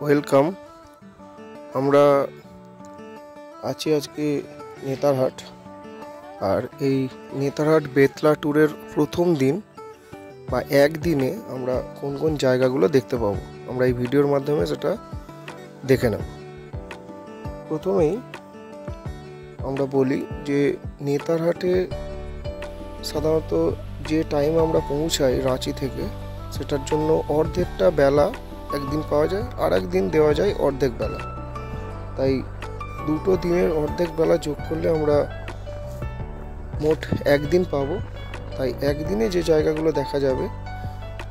Welcome. আমরা আছি আজকে নেতারহাট। আর এই নেতারহাট বেতলা ট্যুরের প্রথম দিন বা একদিনে আমরা কোন কোন জায়গাগুলো দেখতে পাবো আমরা এই ভিডিওর মাধ্যমে সেটা দেখে নেব। প্রথমেই আমরা বলি যে নেতারহাটে সাধারণত যে টাইম আমরা পৌঁছাই রাঁচি থেকে, সেটার জন্য অর্ধেকটা বেলা একদিন পাওয়া যায়, আর একদিন দেওয়া যায় অর্ধেক বেলা। তাই দুটো দিনের অর্ধেক বেলা যোগ করলে আমরা মোট একদিন পাবো। তাই একদিনে যে জায়গাগুলো দেখা যাবে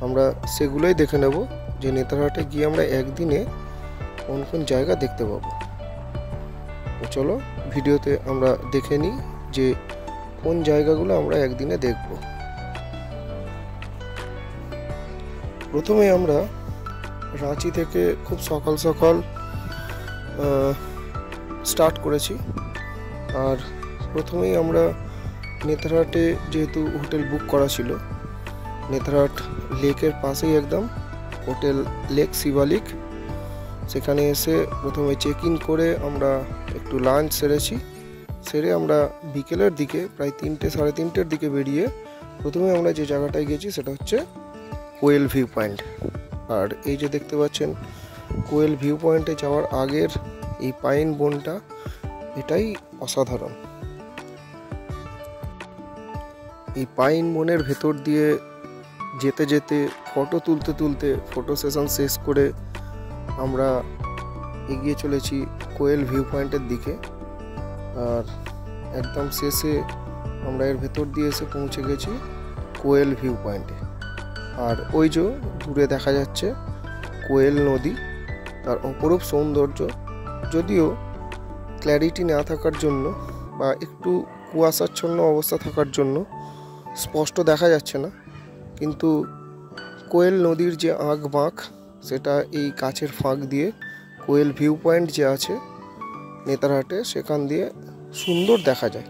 আমরা সেগুলোই দেখে নেব, যে নেতারহাটে গিয়ে আমরা একদিনে কোন কোন জায়গা দেখতে পাবো। তো চলো ভিডিওতে আমরা দেখে নিই যে কোন জায়গাগুলো আমরা একদিনে দেখব। প্রথমে আমরা রাঁচি থেকে খুব সকাল সকাল স্টার্ট করেছি। আর প্রথমেই আমরা নেতারহাটে যেহেতু হোটেল বুক করা ছিল, নেতারহাট লেকের পাশেই একদম হোটেল লেক শিবালিক, সেখানে এসে প্রথমে চেক ইন করে আমরা একটু লাঞ্চ সেরে আমরা বিকেলের দিকে প্রায় 3টে সাড়ে 3টের দিকে বেরিয়ে প্রথমে আমরা যে জায়গাটায় গেছি সেটা হচ্ছে কোয়েল ভিউ পয়েন্ট। আর এই যে দেখতে পাচ্ছেন কোয়েল ভিউ পয়েন্টে যাওয়ার আগের এই পাইন বনটা, এটাই অসাধারণ। এই পাইন বনের ভেতর দিয়ে যেতে যেতে ফটো তুলতে ফটো সেশন শেষ করে আমরা এগিয়ে চলেছি কোয়েল ভিউ পয়েন্টের দিকে। আর একদম শেষে আমরা এর ভেতর দিয়ে এসে পৌঁছে গেছি কোয়েল ভিউ পয়েন্টে। আর ওই যে দূরে দেখা যাচ্ছে কোয়েল নদী, তার অপরূপ সৌন্দর্য। যদিও ক্ল্যারিটি না থাকার জন্য বা একটু কুয়াশাচ্ছন্ন অবস্থা থাকার জন্য স্পষ্ট দেখা যাচ্ছে না, কিন্তু কোয়েল নদীর যে আঁক বাঁক, সেটা এই কাছের ফাঁক দিয়ে কোয়েল ভিউ পয়েন্ট যে আছে নেতারহাটে, সেখান দিয়ে সুন্দর দেখা যায়।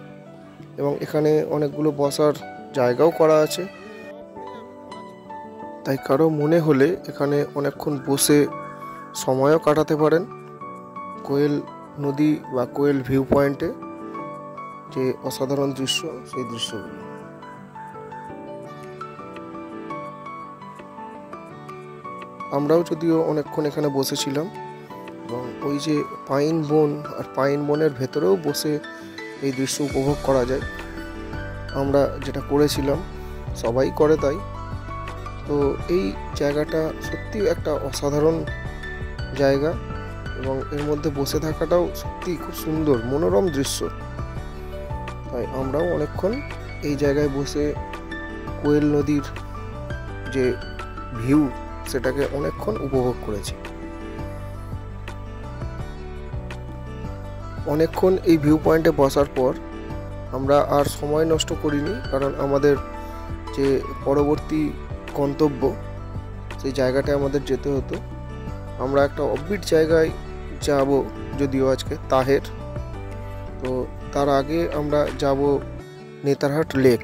এবং এখানে অনেকগুলো বসার জায়গাও করা আছে, তাই কারো মনে হলে এখানে অনেকক্ষণ বসে সময়ও কাটাতে পারেন কোয়েল নদী বা কোয়েল ভিউ পয়েন্টে যে অসাধারণ দৃশ্য, সেই দৃশ্যগুলো। আমরাও যদিও অনেকক্ষণ এখানে বসেছিলাম, এবং ওই যে পাইন বন, আর পাইন বনের ভেতরেও বসে এই দৃশ্য উপভোগ করা যায়। আমরা যেটা করেছিলাম, সবাই করে তাই। তো এই জায়গাটা সত্যি একটা অসাধারণ জায়গা, এবং এর মধ্যে বসে থাকাটাও সত্যি খুব সুন্দর মনোরম দৃশ্য। তাই আমরাও অনেকক্ষণ এই জায়গায় বসে কোয়েল নদীর যে ভিউ, সেটাকে অনেকক্ষণ উপভোগ করেছি। অনেকক্ষণ এই ভিউ পয়েন্টে বসার পর আমরা আর সময় নষ্ট করিনি, কারণ আমাদের যে পরবর্তী গন্তব্য, সেই জায়গাটায় আমাদের যেতে হতো। আমরা একটা অফবিট জায়গায় যাব, যদিও আজকে তাহের। তো তার আগে আমরা যাব নেতারহাট লেক।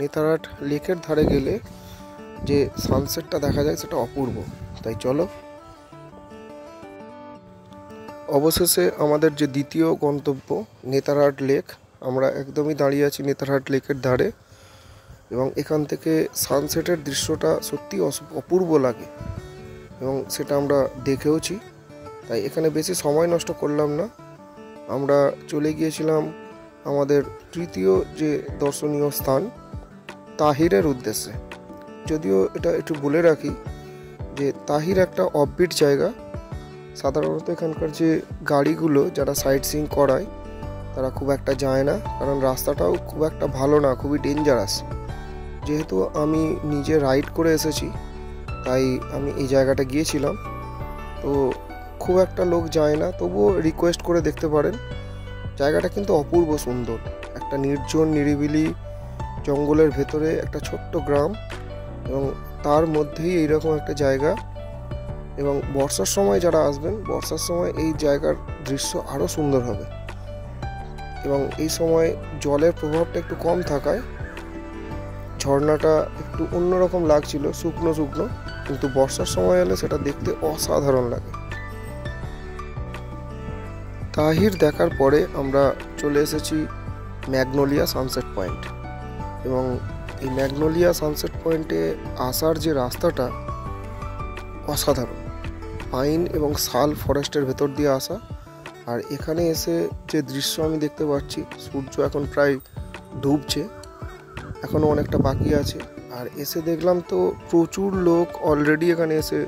নেতারহাট লেকের ধারে গেলে যে সানসেটটা দেখা যায় সেটা অপূর্ব। তাই চলো। অবশেষে আমাদের যে দ্বিতীয় গন্তব্য নেতারহাট লেক, আমরা একদমই দাঁড়িয়ে আছি নেতারহাট লেকের ধারে, এবং এখান থেকে সানসেটের দৃশ্যটা সত্যি অপূর্ব লাগে, এবং সেটা আমরা দেখেওছি। তাই এখানে বেশি সময় নষ্ট করলাম না, আমরা চলে গিয়েছিলাম আমাদের তৃতীয় যে দর্শনীয় স্থান তাহিরের উদ্দেশ্যে। যদিও এটা একটু বলে রাখি যে তাহির একটা অফবিট জায়গা। সাধারণত এখানকার যে গাড়িগুলো যারা সাইট সিইং করায়, তারা খুব একটা যায় না, কারণ রাস্তাটাও খুব একটা ভালো না, খুবই ডেঞ্জারাস। যেহেতু আমি নিজে রাইড করে এসেছি, তাই আমি এই জায়গাটা গিয়েছিলাম। তো খুব একটা লোক যায় না, তবুও রিকোয়েস্ট করে দেখতে পারেন। জায়গাটা কিন্তু অপূর্ব সুন্দর, একটা নির্জন নিরিবিলি জঙ্গলের ভেতরে একটা ছোট্ট গ্রাম, এবং তার মধ্যেই এইরকম একটা জায়গা। এবং বর্ষার সময় যারা আসবেন, বর্ষার সময় এই জায়গার দৃশ্য আরও সুন্দর হবে। এবং এই সময় জলের প্রভাবটা একটু কম থাকায় ঝর্ণাটা একটু অন্যরকম লাগছিল, শুকনো শুকনো, কিন্তু বর্ষার সময় এলে সেটা দেখতে অসাধারণ লাগে। তাহির দেখার পরে আমরা চলে এসেছি ম্যাগনোলিয়া সানসেট পয়েন্ট। এবং এই ম্যাগনোলিয়া সানসেট পয়েন্টে আসার যে রাস্তাটা অসাধারণ, পাইন এবং শাল ফরেস্টের ভেতর দিয়ে আসা। আর এখানে এসে যে দৃশ্য আমি দেখতে পাচ্ছি, সূর্য এখন প্রায় ডুবছে, এখনও অনেকটা বাকি আছে। আর এসে দেখলাম তো প্রচুর লোক অলরেডি এখানে এসে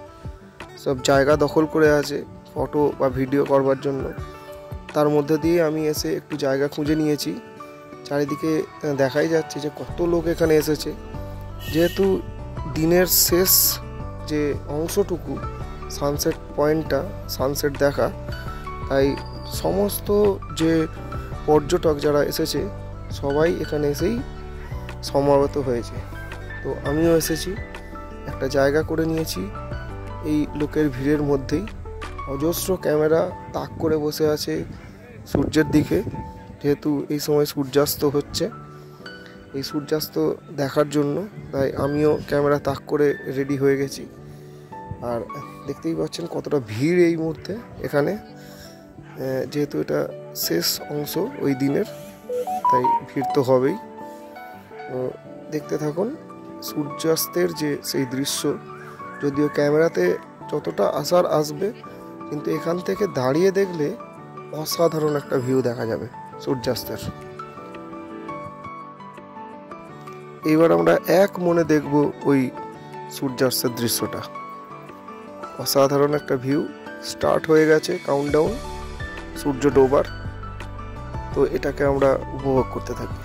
সব জায়গা দখল করে আছে ফটো বা ভিডিও করবার জন্য। তার মধ্যে দিয়ে আমি এসে একটু জায়গা খুঁজে নিয়েছি। চারিদিকে দেখাই যাচ্ছে যে কত লোক এখানে এসেছে। যেহেতু দিনের শেষ যে অংশটুকু সানসেট পয়েন্টটা, সানসেট দেখা, তাই সমস্ত যে পর্যটক যারা এসেছে সবাই এখানে এসেই সমাবেত হয়েছে। তো আমিও এসেছি, একটা জায়গা করে নিয়েছি এই লোকের ভিড়ের মধ্যেই। অজস্র ক্যামেরা তাক করে বসে আছে সূর্যের দিকে, যেহেতু এই সময় সূর্যাস্ত হচ্ছে, এই সূর্যাস্ত দেখার জন্য। তাই আমিও ক্যামেরা তাক করে রেডি হয়ে গেছি। আর দেখতেই পাচ্ছেন কতটা ভিড় এই মুহূর্তে এখানে, যেহেতু এটা শেষ অংশ ওই দিনের, তাই ভিড় তো হবেই। দেখতে থাকুন সূর্যাস্তের যে সেই দৃশ্য। যদিও ক্যামেরাতে যতটা আসার আসবে, কিন্তু এখান থেকে দাঁড়িয়ে দেখলে অসাধারণ একটা ভিউ দেখা যাবে সূর্যাস্তের। এইবার আমরা এক মনে দেখব ওই সূর্যাস্তের দৃশ্যটা। অসাধারণ একটা ভিউ। স্টার্ট হয়ে গেছে কাউন্টডাউন সূর্য ডোবার, তো এটাকে আমরা উপভোগ করতে থাকি।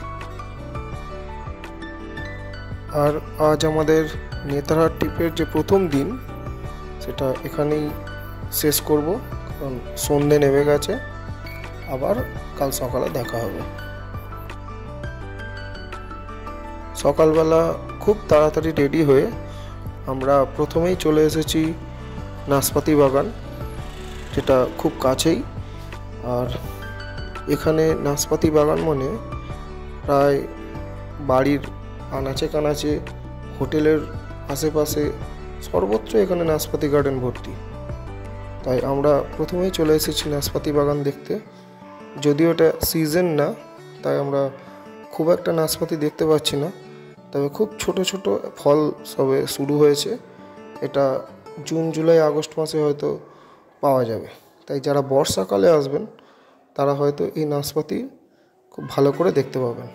আর আজ আমাদের নেতারহাট ট্রিপের যে প্রথম দিন, সেটা এখানেই শেষ করব, কারণ সন্ধে নেমে গেছে। আবার কাল সকালে দেখা হবে। সকালবেলা খুব তাড়াতাড়ি রেডি হয়ে আমরা প্রথমেই চলে এসেছি নাশপাতি বাগান, যেটা খুব কাছেই। আর এখানে নাশপাতি বাগান মানে প্রায় বাড়ির আনাচে কানাচে, হোটেলের আশেপাশে সর্বত্র এখানে নাশপাতি গার্ডেন ভর্তি। তাই আমরা প্রথমেই চলে এসেছি নাশপাতি বাগান দেখতে। যদিও এটা সিজন না, তাই আমরা খুব একটা নাশপাতি দেখতে পাচ্ছি না, তবে খুব ছোট ছোট ফল সবে শুরু হয়েছে। এটা জুন জুলাই আগস্ট মাসে হয়তো পাওয়া যাবে। তাই যারা বর্ষাকালে আসবেন তারা হয়তো এই নাশপাতি খুব ভালো করে দেখতে পাবেন।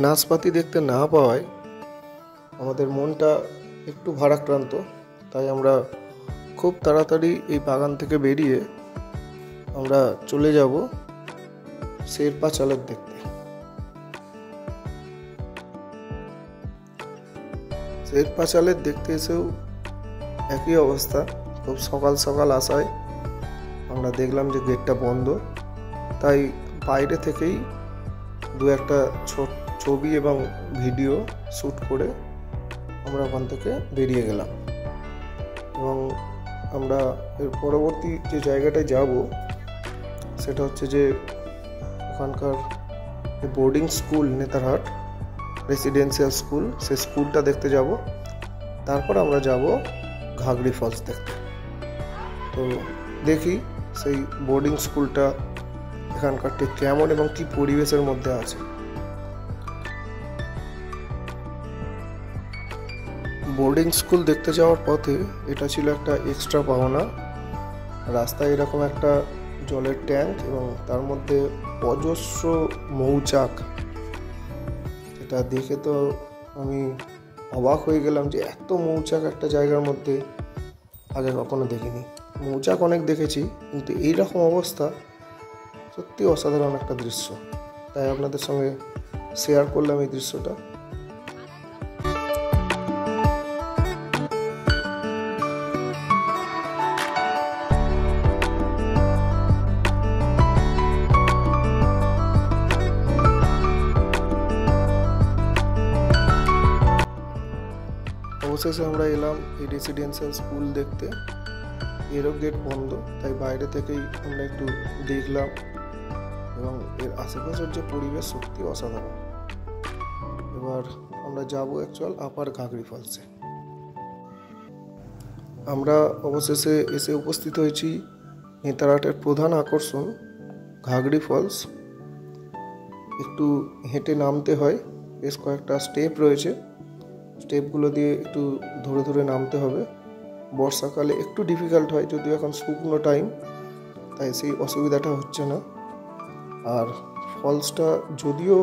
নাশপাতি দেখতে না পাওয়ায় আমাদের মনটা একটু ভারাক্রান্ত। তাই আমরা খুব তাড়াতাড়ি এই বাগান থেকে বেরিয়ে আমরা চলে যাব শেরপা চালের দেখতে। শেরপা চালের দেখতে এসেও একই অবস্থা। খুব সকাল সকাল আসায় আমরা দেখলাম যে গেটটা বন্ধ, তাই বাইরে থেকেই দু একটা ছবি এবং ভিডিও শ্যুট করে আমরা ওখান থেকে বেরিয়ে গেলাম। এবং আমরা এর পরবর্তী যে জায়গাটায় যাব, সেটা হচ্ছে যে ওখানকার boarding school Netarhat residential school, সেই স্কুলটা দেখতে যাব। তারপর আমরা যাব ঘাগড়ি ফলস দেখতে। তো দেখি সেই বোর্ডিং স্কুলটা এখানকার ঠিক কেমন এবং কী পরিবেশের মধ্যে আছে। বোর্ডিং স্কুল দেখতে যাওয়ার পথে এটা ছিল একটা এক্সট্রা পাওনা। রাস্তায় এরকম একটা জলের ট্যাঙ্ক এবং তার মধ্যে অজস্র মৌচাক। এটা দেখে তো আমি অবাক হয়ে গেলাম যে এত মৌচাক একটা জায়গার মধ্যে আগে কখনো দেখিনি। মৌচাক অনেক দেখেছি, কিন্তু এইরকম অবস্থা সত্যি অসাধারণ একটা দৃশ্য। তাই আপনাদের সঙ্গে শেয়ার করলাম এই দৃশ্যটা। অবশেষে আমরা এলাম এই রেসিডেন্সিয়াল স্কুল দেখতে। এরও গেট বন্ধ, তাই বাইরে থেকেই আমরা একটু দেখলাম এবং এর আশেপাশের যে পরিবেশ সত্যি অসাধারণ। এবার আমরা যাব অ্যাকচুয়াল আপার ঘাগড়ি ফলসে। আমরা অবশেষে এসে উপস্থিত হয়েছি নেতারহাটের প্রধান আকর্ষণ ঘাগড়ি ফলস। একটু হেঁটে নামতে হয়, বেশ কয়েকটা স্টেপ রয়েছে, স্টেপগুলো দিয়ে একটু ধরে ধরে নামতে হবে। বর্ষাকালে একটু ডিফিকাল্ট হয়, যদিও এখন শুকনো টাইম, তাই সেই অসুবিধাটা হচ্ছে না। আর ফলসটা যদিও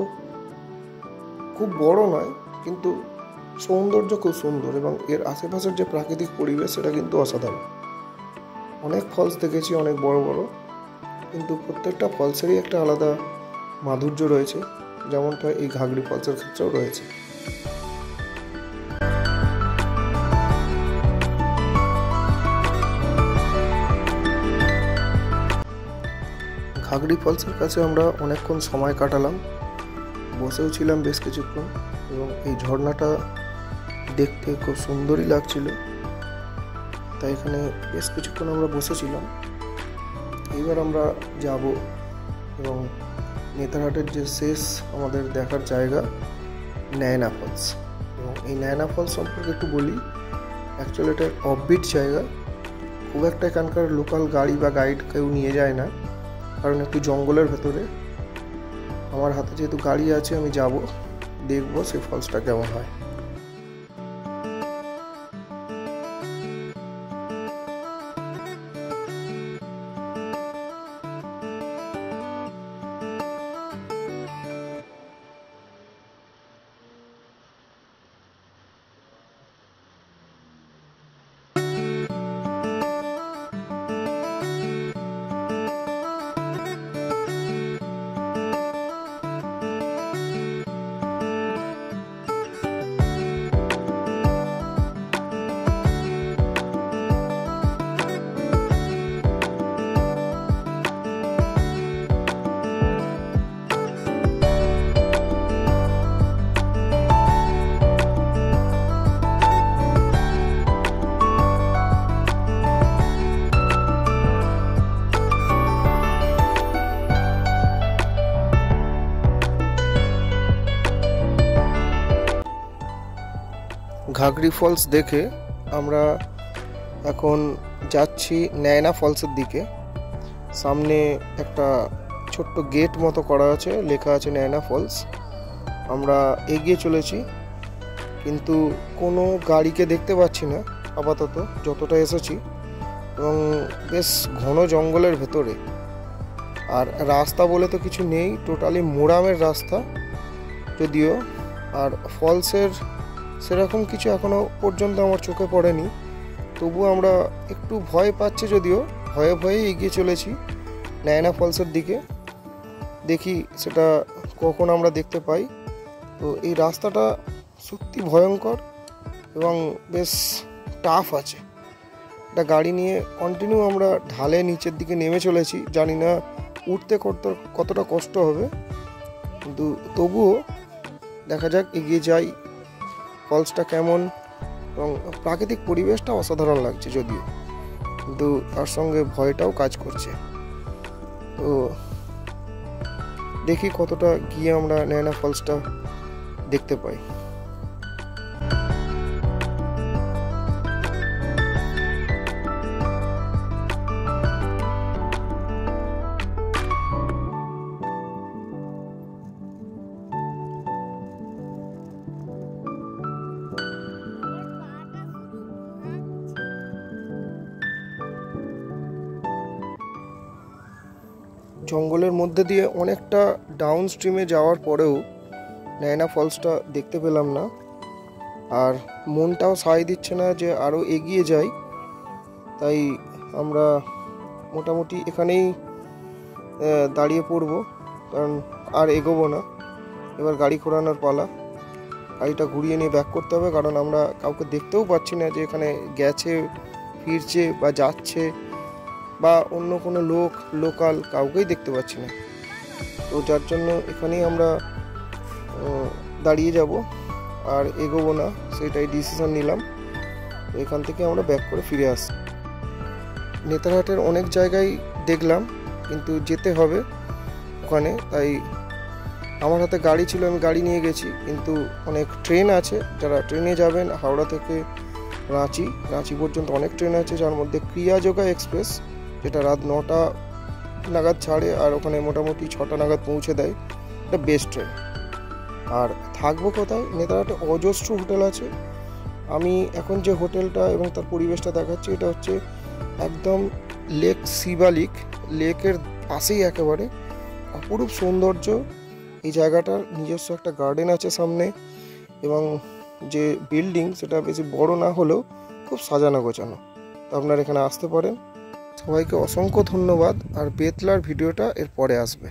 খুব বড় নয়, কিন্তু সৌন্দর্য খুব সুন্দর, এবং এর আশেপাশের যে প্রাকৃতিক পরিবেশ সেটা কিন্তু অসাধারণ। অনেক ফলস দেখেছি, অনেক বড় বড়, কিন্তু প্রত্যেকটা ফলসেরই একটা আলাদা মাধুর্য রয়েছে, যেমনটা এই ঘাগড়ি ফলসের ক্ষেত্রেও রয়েছে। ঘাগড়ি ফলসের কাছে আমরা অনেকক্ষণ সময় কাটালাম, বসেও ছিলাম বেশ কিছুক্ষণ, এবং এই ঝর্ণাটা দেখতে খুব সুন্দরই লাগছিল, তাই এখানে বেশ কিছুক্ষণ আমরা বসেছিলাম। এইবার আমরা যাব এবং নেতারহাটের যে শেষ আমাদের দেখার জায়গা নায়না ফলস, এবং এই নায়না ফলস সম্পর্কে একটু বলি। অ্যাকচুয়ালি এটা অফবিট জায়গা, খুব একটা এখানকার লোকাল গাড়ি বা গাইড কেউ নিয়ে যায় না, কারণ একটু জঙ্গলের ভেতরে। আমার হাতে যেহেতু গাড়ি আছে, আমি যাব, দেখবো সেই ফলসটা কেমন হয়। ঘাগড়ি ফলস দেখে আমরা এখন যাচ্ছি নায়না ফলসের দিকে। সামনে একটা ছোট্ট গেট মতো করা আছে, লেখা আছে নায়না ফলস। আমরা এগিয়ে চলেছি, কিন্তু কোনো গাড়িকে দেখতে পাচ্ছি না আপাতত, যতটা এসেছি, এবং বেশ ঘন জঙ্গলের ভেতরে। আর রাস্তা বলে তো কিছু নেই, টোটালি মোরামের রাস্তা যদিও। আর ফলসের সেরকম কিছু এখনো পর্যন্ত আমার চোখে পড়েনি, তবুও আমরা একটু ভয় পাচ্ছি, যদিও ভয়ে ভয়ে এগিয়ে চলেছি নায়না ফলসের দিকে। দেখি সেটা কখন আমরা দেখতে পাই। তো এই রাস্তাটা সত্যি ভয়ঙ্কর এবং বেশ টাফ আছে। একটা গাড়ি নিয়ে কন্টিনিউ আমরা ঢালে নিচের দিকে নেমে চলেছি, জানি না উঠতে কতটা কষ্ট হবে, কিন্তু তবুও দেখা যাক, এগিয়ে যাই। ফলসটা কেমন, এবং প্রাকৃতিক পরিবেশটা অসাধারণ লাগছে যদিও, কিন্তু তার সঙ্গে ভয়টাও কাজ করছে। তো দেখি কতটা গিয়ে আমরা নায়না ফলসটা দেখতে পাই। জঙ্গলের মধ্যে দিয়ে অনেকটা ডাউন স্ট্রিমে যাওয়ার পরেও নায়না ফলসটা দেখতে পেলাম না, আর মনটাও সায় দিচ্ছে না যে আরও এগিয়ে যাই। তাই আমরা মোটামুটি এখানেই দাঁড়িয়ে পড়ব, কারণ আর এগোবো না। এবার গাড়ি ঘোরানোর পালা। গাড়িটা ঘুরিয়ে নিয়ে ব্যাক করতে হবে, কারণ আমরা কাউকে দেখতেও পাচ্ছি না যে এখানে গেছে, ফিরছে বা যাচ্ছে, বা অন্য কোনো লোকাল কাউকেই দেখতে পাচ্ছি না। তো যার জন্য এখানেই আমরা দাঁড়িয়ে যাব, আর এগোবো না, সেটাই ডিসিশন নিলাম। তো এখান থেকে আমরা ব্যাক করে ফিরে আসি। নেতারহাটের অনেক জায়গায় দেখলাম, কিন্তু যেতে হবে ওখানে, তাই আমার হাতে গাড়ি ছিল, আমি গাড়ি নিয়ে গেছি। কিন্তু অনেক ট্রেন আছে, যারা ট্রেনে যাবেন হাওড়া থেকে রাঁচি পর্যন্ত অনেক ট্রেন আছে, যার মধ্যে ক্রিয়াযোগা এক্সপ্রেস, যেটা রাত 9টা নাগাদ ছাড়ে আর ওখানে মোটামুটি 6টা নাগাদ পৌঁছে দেয়। এটা বেস্ট ট্রেন। আর থাকবো কোথায়? নেতারহাটে অজস্র হোটেল আছে। আমি এখন যে হোটেলটা এবং তার পরিবেশটা দেখাচ্ছি, এটা হচ্ছে একদম লেক শিবালিক, লেকের পাশেই একেবারে অপরূপ সৌন্দর্য। এই জায়গাটার নিজস্ব একটা গার্ডেন আছে সামনে, এবং যে বিল্ডিং সেটা বেশি বড় না হলেও খুব সাজানো গোছানো। তো আপনারা এখানে আসতে পারেন। সবাইকে অসংখ্য ধন্যবাদ। আর বেতলার ভিডিওটা এর পরে আসবে।